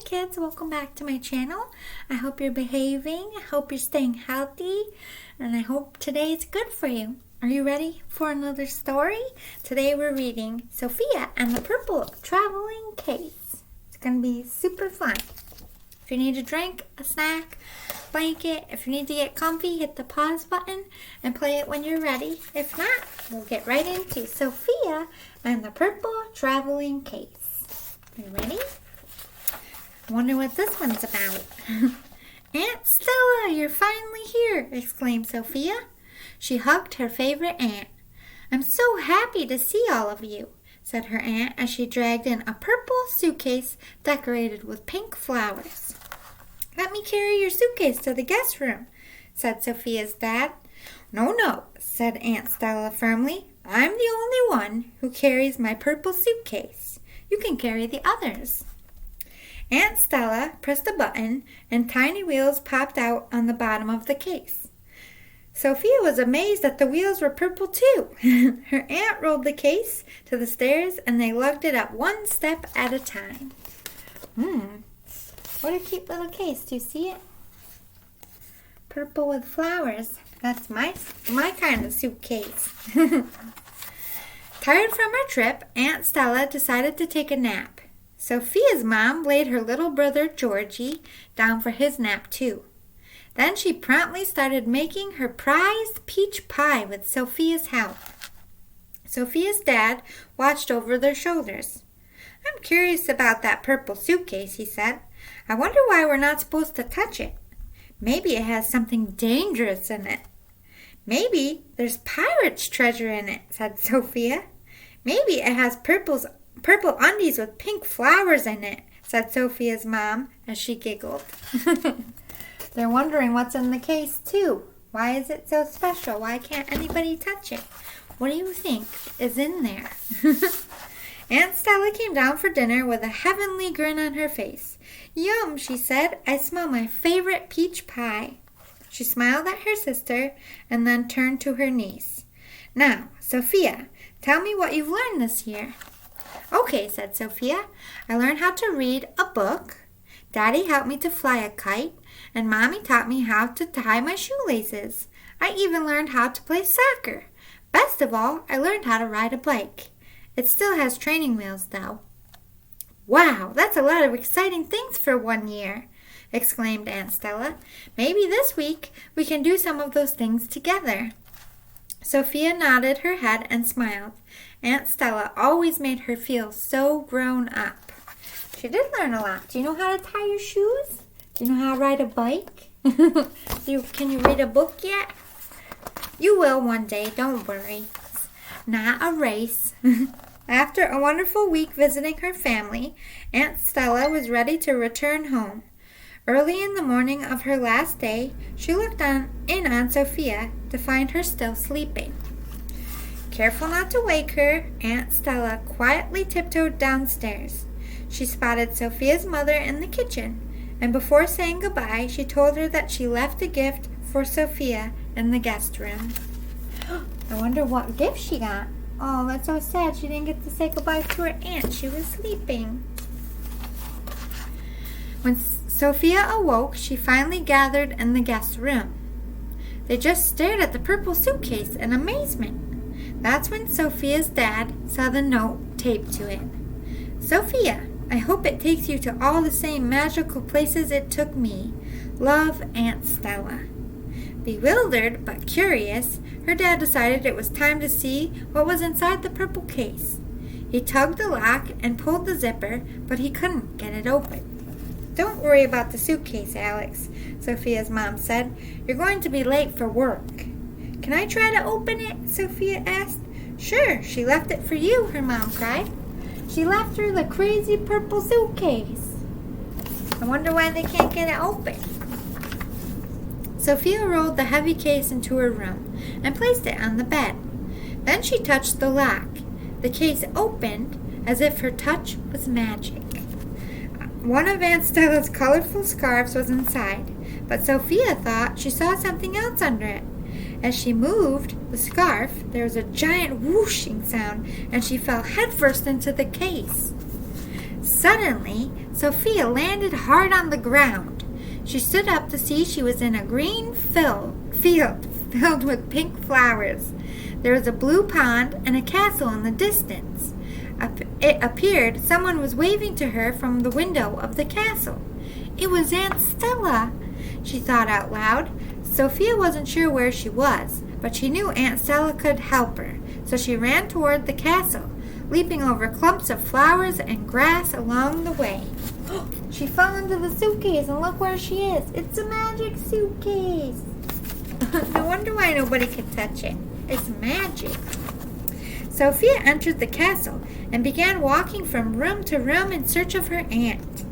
kids, welcome back to my channel. I hope you're behaving, I hope you're staying healthy, and I hope today is good for you. Are you ready for another story? Today we're reading Sophia and the Purple Traveling Case. It's going to be super fun. If you need a drink, a snack, blanket, if you need to get comfy, hit the pause button and play it when you're ready. If not, we'll get right into Sophia and the Purple Traveling Case. Are you ready? I wonder what this one's about. Aunt Stella, you're finally here, exclaimed Sophia. She hugged her favorite aunt. I'm so happy to see all of you, said her aunt as she dragged in a purple suitcase decorated with pink flowers. Let me carry your suitcase to the guest room, said Sophia's dad. No, said Aunt Stella firmly. I'm the only one who carries my purple suitcase. You can carry the others. Aunt Stella pressed a button and tiny wheels popped out on the bottom of the case. Sophia was amazed that the wheels were purple too. Her aunt rolled the case to the stairs and they lugged it up one step at a time. What a cute little case. Do you see it? Purple with flowers. That's my kind of suitcase. Tired from her trip, Aunt Stella decided to take a nap. Sophia's mom laid her little brother Georgie down for his nap too. Then she promptly started making her prized peach pie with Sophia's help. Sophia's dad watched over their shoulders. I'm curious about that purple suitcase, he said. I wonder why we're not supposed to touch it. Maybe it has something dangerous in it. Maybe there's pirate's treasure in it, said Sophia. Maybe it has purple undies with pink flowers in it, said Sophia's mom as she giggled. They're wondering what's in the case too. Why is it so special? Why can't anybody touch it? What do you think is in there? Aunt Stella came down for dinner with a heavenly grin on her face. Yum, she said. I smell my favorite peach pie. She smiled at her sister and then turned to her niece. Now, Sophia, tell me what you've learned this year. Okay, said Sophia. I learned how to read a book. Daddy helped me to fly a kite, and Mommy taught me how to tie my shoelaces. I even learned how to play soccer. Best of all, I learned how to ride a bike. It still has training wheels, though. Wow, that's a lot of exciting things for 1 year, exclaimed Aunt Stella. Maybe this week we can do some of those things together. Sophia nodded her head and smiled. Aunt Stella always made her feel so grown up. She did learn a lot. Do you know how to tie your shoes? Do you know how to ride a bike? Can you read a book yet? You will one day, don't worry. It's not a race. After a wonderful week visiting her family, Aunt Stella was ready to return home. Early in the morning of her last day, she looked in on Sophia to find her still sleeping. Careful not to wake her, Aunt Stella quietly tiptoed downstairs. She spotted Sophia's mother in the kitchen, and before saying goodbye, she told her that she left a gift for Sophia in the guest room. I wonder what gift she got. Oh, that's so sad. She didn't get to say goodbye to her aunt. She was sleeping. When Sophia awoke, she finally gathered in the guest room. They just stared at the purple suitcase in amazement. That's when Sophia's dad saw the note taped to it. Sophia, I hope it takes you to all the same magical places it took me. Love, Aunt Stella. Bewildered but curious, her dad decided it was time to see what was inside the purple case. He tugged the lock and pulled the zipper, but he couldn't get it open. Don't worry about the suitcase, Alex, Sophia's mom said. You're going to be late for work. Can I try to open it? Sophia asked. Sure, she left it for you, her mom cried. She left her the crazy purple suitcase. I wonder why they can't get it open. Sophia rolled the heavy case into her room and placed it on the bed. Then she touched the lock. The case opened as if her touch was magic. One of Aunt Stella's colorful scarves was inside, but Sophia thought she saw something else under it. As she moved the scarf, there was a giant whooshing sound, and she fell headfirst into the case. Suddenly, Sophia landed hard on the ground. She stood up to see she was in a green field filled with pink flowers. There was a blue pond and a castle in the distance. It appeared someone was waving to her from the window of the castle. It was Aunt Stella, she thought out loud. Sophia wasn't sure where she was, but she knew Aunt Stella could help her, so she ran toward the castle, leaping over clumps of flowers and grass along the way. She fell into the suitcase, and look where she is. It's a magic suitcase. No wonder why nobody could touch it. It's magic. Sophia entered the castle and began walking from room to room in search of her aunt.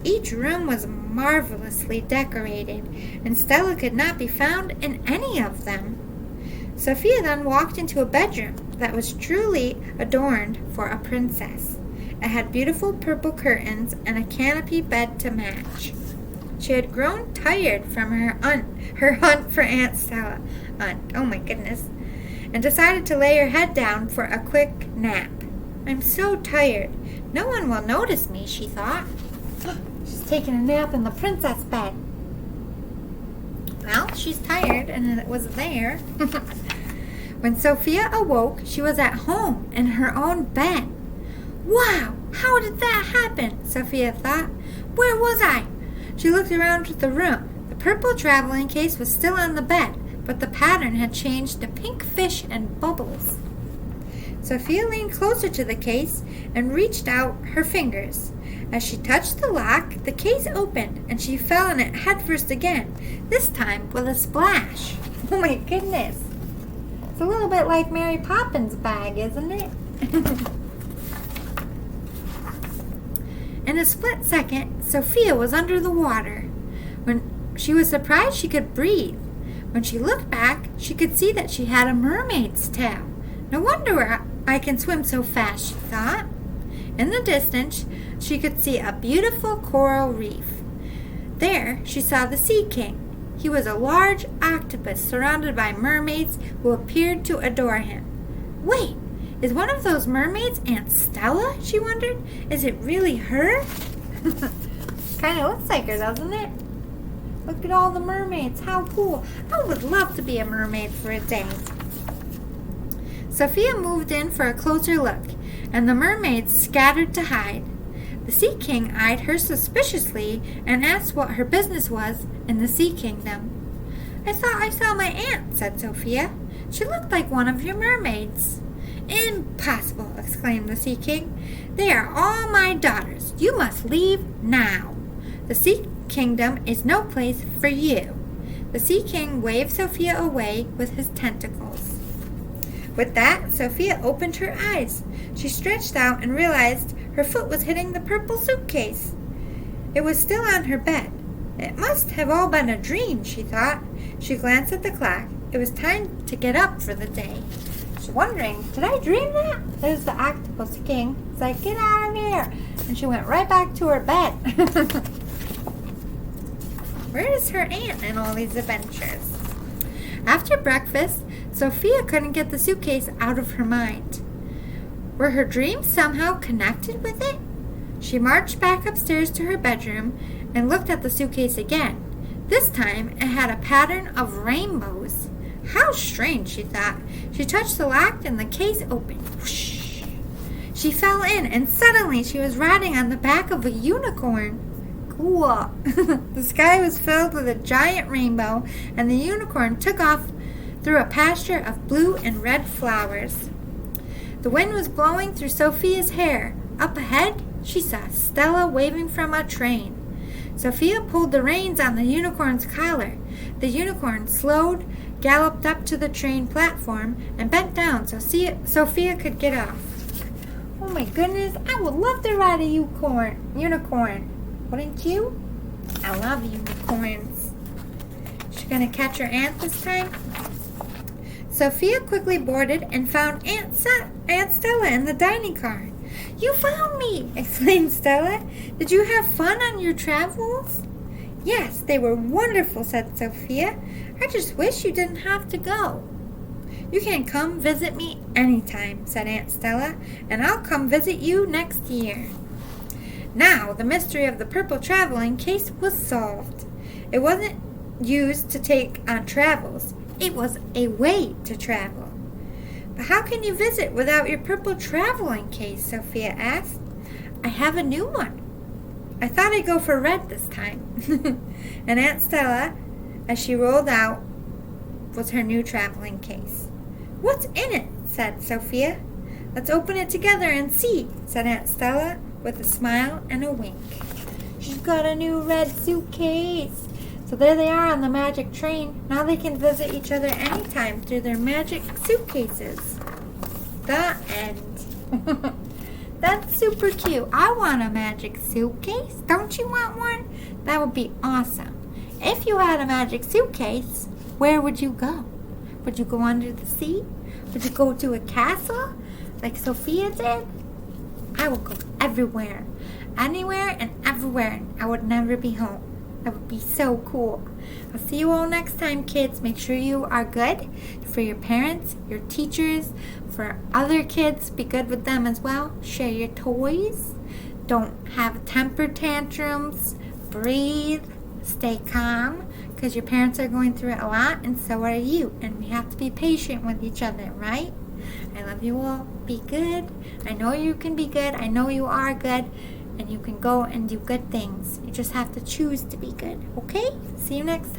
Each room was marvelously decorated, and Stella could not be found in any of them. Sophia then walked into a bedroom that was truly adorned for a princess. It had beautiful purple curtains and a canopy bed to match. She had grown tired from her hunt for Aunt Stella, oh my goodness, and decided to lay her head down for a quick nap. I'm so tired. No one will notice me, she thought. She's taking a nap in the princess bed. Well, she's tired, and it was there. When Sophia awoke, she was at home in her own bed. Wow, how did that happen? Sophia thought. Where was I? She looked around the room. The purple traveling case was still on the bed, but the pattern had changed to pink fish and bubbles. Sophia leaned closer to the case and reached out her fingers. As she touched the lock, the case opened, and she fell in it headfirst again, this time with a splash. Oh my goodness. It's a little bit like Mary Poppins' bag, isn't it? In a split second, Sophia was under the water. When she was surprised she could breathe. When she looked back, she could see that she had a mermaid's tail. No wonder I can swim so fast, she thought. In the distance, she could see a beautiful coral reef. There, she saw the Sea King. He was a large octopus surrounded by mermaids who appeared to adore him. Wait, is one of those mermaids Aunt Stella? She wondered. Is it really her? Kind of looks like her, doesn't it? Look at all the mermaids. How cool. I would love to be a mermaid for a day. Sophia moved in for a closer look, and the mermaids scattered to hide. The Sea King eyed her suspiciously and asked what her business was in the Sea Kingdom. I thought I saw my aunt, said Sophia. She looked like one of your mermaids. Impossible, exclaimed the Sea King. They are all my daughters. You must leave now. The Sea Kingdom is no place for you. The Sea King waved Sophia away with his tentacles. With that, Sophia opened her eyes. She stretched out and realized her foot was hitting the purple suitcase. It was still on her bed. It must have all been a dream, she thought. She glanced at the clock. It was time to get up for the day. She's wondering, did I dream that? There's the octopus king. It's like, get out of here. And she went right back to her bed. Where is her aunt in all these adventures? After breakfast, Sophia couldn't get the suitcase out of her mind. Were her dreams somehow connected with it? She marched back upstairs to her bedroom and looked at the suitcase again. This time it had a pattern of rainbows. How strange, she thought. She touched the lock and the case opened. Whoosh! She fell in, and suddenly she was riding on the back of a unicorn. Cool. The sky was filled with a giant rainbow, and the unicorn took off through a pasture of blue and red flowers. The wind was blowing through Sophia's hair. Up ahead, she saw Stella waving from a train. Sophia pulled the reins on the unicorn's collar. The unicorn slowed, galloped up to the train platform, and bent down so Sophia could get off. Oh my goodness, I would love to ride a unicorn. Wouldn't you? I love unicorns. She gonna catch her aunt this time? Sophia quickly boarded and found Aunt Stella in the dining car. You found me! Exclaimed Stella. Did you have fun on your travels? Yes, they were wonderful, said Sophia. I just wish you didn't have to go. You can come visit me anytime, said Aunt Stella, and I'll come visit you next year. Now the mystery of the purple traveling case was solved. It wasn't used to take on travels. It was a way to travel. But how can you visit without your purple traveling case? Sophia asked. I have a new one. I thought I'd go for red this time. And Aunt Stella, as she rolled out, was her new traveling case. What's in it? Said Sophia. Let's open it together and see, said Aunt Stella with a smile and a wink. She's got a new red suitcase. So there they are on the magic train. Now they can visit each other anytime through their magic suitcases. The end. That's super cute. I want a magic suitcase. Don't you want one? That would be awesome. If you had a magic suitcase, where would you go? Would you go under the sea? Would you go to a castle like Sophia did? I would go everywhere. Anywhere and everywhere. I would never be home. That would be so cool. I'll see you all next time, kids. Make sure you are good for your parents, your teachers, for other kids. Be good with them as well. Share your toys. Don't have temper tantrums. Breathe. Stay calm, because your parents are going through it a lot, and so are you. And we have to be patient with each other, right? I love you all. Be good. I know you can be good. I know you are good. And you can go and do good things. You just have to choose to be good. Okay? See you next time.